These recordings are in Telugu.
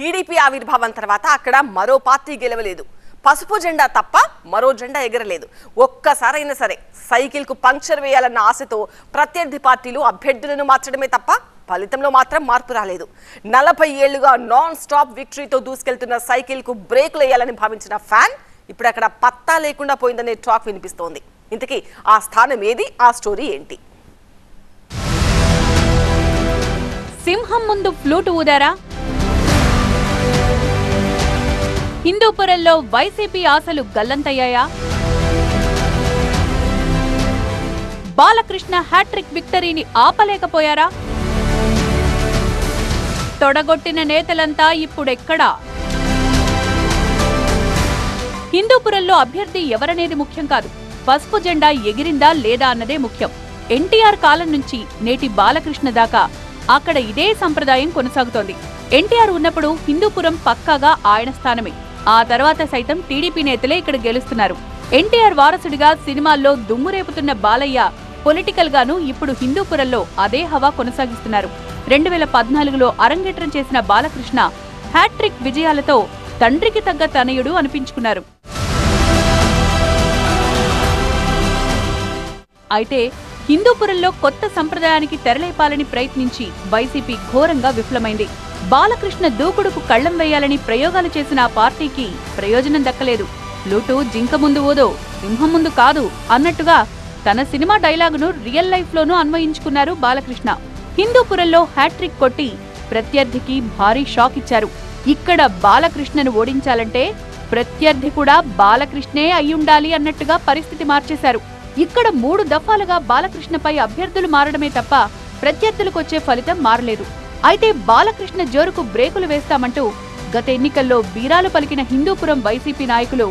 టీడీపీ ఆవిర్భావం తర్వాత అక్కడ మరో పార్టీ గెలవలేదు. పసుపు జెండా తప్ప మరో జెండా ఎగరలేదు. ఒక్కసారైనా సరే సైకిల్ కు పంక్చర్ వేయాలన్న ఆశతో ప్రత్యర్థి పార్టీలు అభ్యర్థులను మార్చడమే తప్ప ఫలితంలో మాత్రం మార్పు రాలేదు. 40 ఏళ్లుగా నాన్ స్టాప్ విక్టరీతో దూసుకెళ్తున్న సైకిల్ కు బ్రేకులు వేయాలని భావించిన ఫ్యాన్ ఇప్పుడు అక్కడ పత్తా లేకుండా పోయిందనే టాక్ వినిపిస్తోంది. ఇంతకీ ఆ స్థానం ఏది, ఆ స్టోరీ ఏంటి? సింహం ముందు ఫ్లూట్ ఊదారా? హిందూపురంలో వైసీపీ ఆశలు గల్లంతయ్యాయా? బాలకృష్ణ హ్యాట్రిక్ విక్టరీని ఆపలేకపోయారా? తొడగొట్టిన నేతలంతా ఇప్పుడెక్కడా? హిందూపురంలో అభ్యర్థి ఎవరనేది ముఖ్యం కాదు, పసుపు జెండా ఎగిరిందా లేదా అన్నదే ముఖ్యం. ఎన్టీఆర్ కాలం నుంచి నేటి బాలకృష్ణ దాకా అక్కడ ఇదే సంప్రదాయం కొనసాగుతోంది. ఎన్టీఆర్ ఉన్నప్పుడు హిందూపురం పక్కాగా ఆయన స్థానమే. ఆ తర్వాత సైతం టీడీపీ నేతలే ఇక్కడ గెలుస్తున్నారు. ఎన్టీఆర్ వారసుడిగా సినిమాల్లో దుమ్ము రేపుతున్న బాలయ్య పొలిటికల్ గాను ఇప్పుడు హిందూపురంలో అదే హవా కొనసాగిస్తున్నారు. 2014లో అరంగేట్రం చేసిన బాలకృష్ణ హ్యాట్రిక్ విజయాలతో తండ్రికి తగ్గ తనయుడు అనిపించుకున్నారు. అయితే హిందూపురంలో కొత్త సంప్రదాయానికి తెరలేపాలని ప్రయత్నించి వైసీపీ ఘోరంగా విఫలమైంది. బాలకృష్ణ దూకుడుకు కళ్లం వేయాలని ప్రయోగాలు చేసిన ఆ పార్టీకి ప్రయోజనం దక్కలేదు. లూటు జింక ముందు ఓదో సింహం ముందు కాదు అన్నట్టుగా తన సినిమా డైలాగును రియల్ లైఫ్ లోనూ అన్వయించుకున్నారు బాలకృష్ణ. హిందూపురంలో హ్యాట్రిక్ కొట్టి ప్రత్యర్థికి భారీ షాక్ ఇచ్చారు. ఇక్కడ బాలకృష్ణను ఓడించాలంటే ప్రత్యర్థి కూడా బాలకృష్ణే అయ్యుండాలి అన్నట్టుగా పరిస్థితి మార్చేశారు. ఇక్కడ 3 దఫాలుగా బాలకృష్ణపై అభ్యర్థులు మారడమే తప్ప ప్రత్యర్థులకొచ్చే ఫలితం మారలేదు. అయితే బాలకృష్ణ జోరుకు బ్రేకులు వేస్తామంటూ గత ఎన్నికల్లో బీరాలు పలికిన హిందూపురం వైసీపీ నాయకులు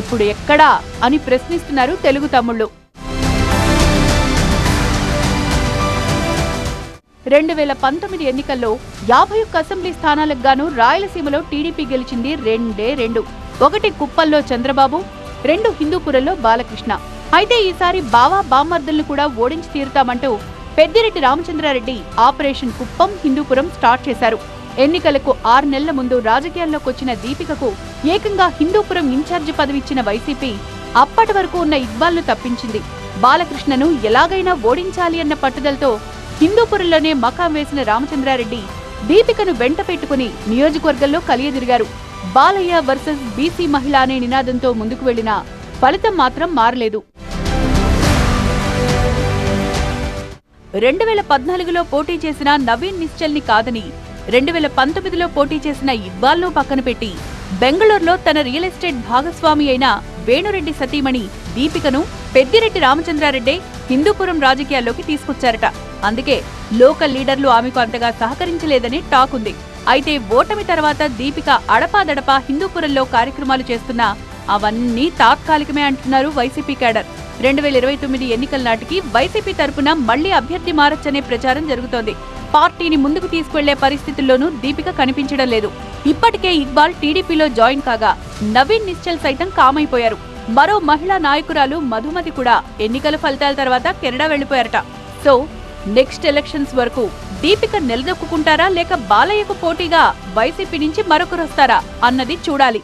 ఇప్పుడు ఎక్కడా అని ప్రశ్నిస్తున్నారు తెలుగు తమ్ముళ్లు. 2019 ఎన్నికల్లో 51 అసెంబ్లీ స్థానాలకు గాను రాయలసీమలో టీడీపీ గెలిచింది 2. 1 కుప్పల్లో చంద్రబాబు, 2 హిందూపురంలో బాలకృష్ణ. అయితే ఈసారి బావా బామ్మర్దుల్ని కూడా ఓడించి తీరుతామంటూ పెద్దిరెడ్డి రామచంద్రారెడ్డి ఆపరేషన్ కుప్పం హిందూపురం స్టార్ట్ చేశారు. ఎన్నికలకు 6 నెలల ముందు రాజకీయాల్లోకొచ్చిన దీపికకు ఏకంగా హిందూపురం ఇన్ఛార్జి పదవిచ్చిన వైసీపీ అప్పటి వరకు ఉన్న ఇగ్బాల్ను తప్పించింది. బాలకృష్ణను ఎలాగైనా ఓడించాలి అన్న పట్టుదలతో హిందూపురంలోనే మకాం వేసిన రామచంద్రారెడ్డి దీపికను వెంట పెట్టుకుని నియోజకవర్గంలో కలియదిరిగారు. బాలయ్య వర్సెస్ బీసీ మహిళ అనే నినాదంతో ముందుకు వెళ్లినా ఫలితం మాత్రం మారలేదు. 2014లో పోటీ చేసిన నవీన్ నిశ్చల్ని కాదని 2019లో పోటీ చేసిన ఇక్బాల్ను పక్కన పెట్టి బెంగళూరులో తన రియల్ ఎస్టేట్ భాగస్వామి అయిన వేణురెడ్డి సతీమణి దీపికను పెద్దిరెడ్డి రామచంద్రారెడ్డి హిందూపురం రాజకీయాల్లోకి తీసుకొచ్చారట. అందుకే లోకల్ లీడర్లు ఆమెకు అంతగా సహకరించలేదని టాక్ ఉంది. అయితే ఓటమి తర్వాత దీపిక అడపాదడపా హిందూపురంలో కార్యక్రమాలు చేస్తున్నా అవన్నీ తాత్కాలికమే అంటున్నారు వైసీపీ కేడర్. 2029 ఎన్నికల నాటికి వైసీపీ తరపున మళ్లీ అభ్యర్థి మారొచ్చనే ప్రచారం జరుగుతోంది. పార్టీని ముందుకు తీసుకెళ్లే పరిస్థితుల్లోనూ దీపిక కనిపించడం లేదు. ఇప్పటికే ఇక్బాల్ టీడీపీలో జాయిన్ కాగా నవీన్ నిశ్చల్ సైతం కామైపోయారు. మరో మహిళా నాయకురాలు మధుమతి కూడా ఎన్నికల ఫలితాల తర్వాత కెనడా వెళ్లిపోయారట. సో నెక్స్ట్ ఎలక్షన్స్ వరకు దీపిక నిలదొక్కుంటారా లేక బాలయ్యకు పోటీగా వైసీపీ నుంచి మరొకరు వస్తారా అన్నది చూడాలి.